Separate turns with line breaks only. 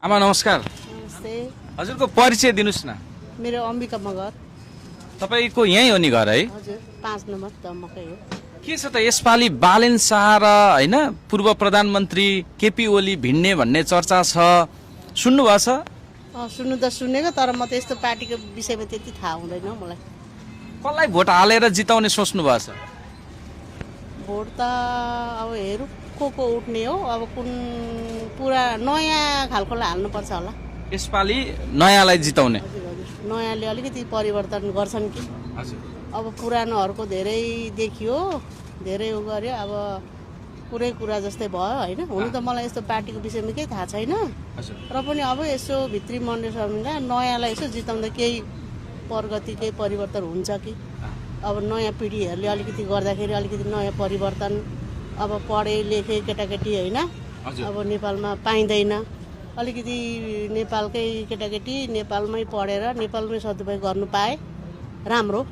आमा नमस्कार।
नमस्ते।
हजुरको परिचय दिनुस् न।
मेरो अम्बिका मगर।
तपाईको यही हो नि घर है?
हजुर 5 नम्बर दमकै हो।
के छ त यसपालि बालेन शाह र हैन पूर्व प्रधानमन्त्री केपी ओली भिड्ने भन्ने चर्चा छ, सुन्नु भएको छ?
सुन्नु त सुनेको, तर म त यस्तो पार्टीको विषयमा त्यति थाहा हुँदैन मलाई।
कसलाई भोट हालेर जिताउने सोच्नु भएको छ?
भोट त अब हेरौँ को उठ्ने हो, अब कुन पुरा नयाँ खालकोलाई हाल्नुपर्छ होला।
यसपालि नयाँलाई जिताउने।
हजुर हजुर, नयाँले अलिकति परिवर्तन गर्छन् कि।
हजुर।
अब पुरानोहरूको धेरै देखियो, धेरै उ गर्यो, अब पुरै कुरा जस्तै भयो होइन। हुनु त मलाई यस्तो पार्टीको विषयमा केही थाहा छैन, र पनि अब यसो भित्री मण्डेसम्म नयाँलाई यसो जिताउँदा केही प्रगति केही परिवर्तन हुन्छ कि। अब नयाँ पिँढीहरूले अलिकति गर्दाखेरि अलिकति नयाँ परिवर्तन, अब पढे लेखे केटाकेटी होइन अब नेपालमा पाइँदैन, अलिकति नेपालकै केटाकेटी नेपालमै पढेर नेपालमै सदुपयोग गर्नु पाए राम्रो।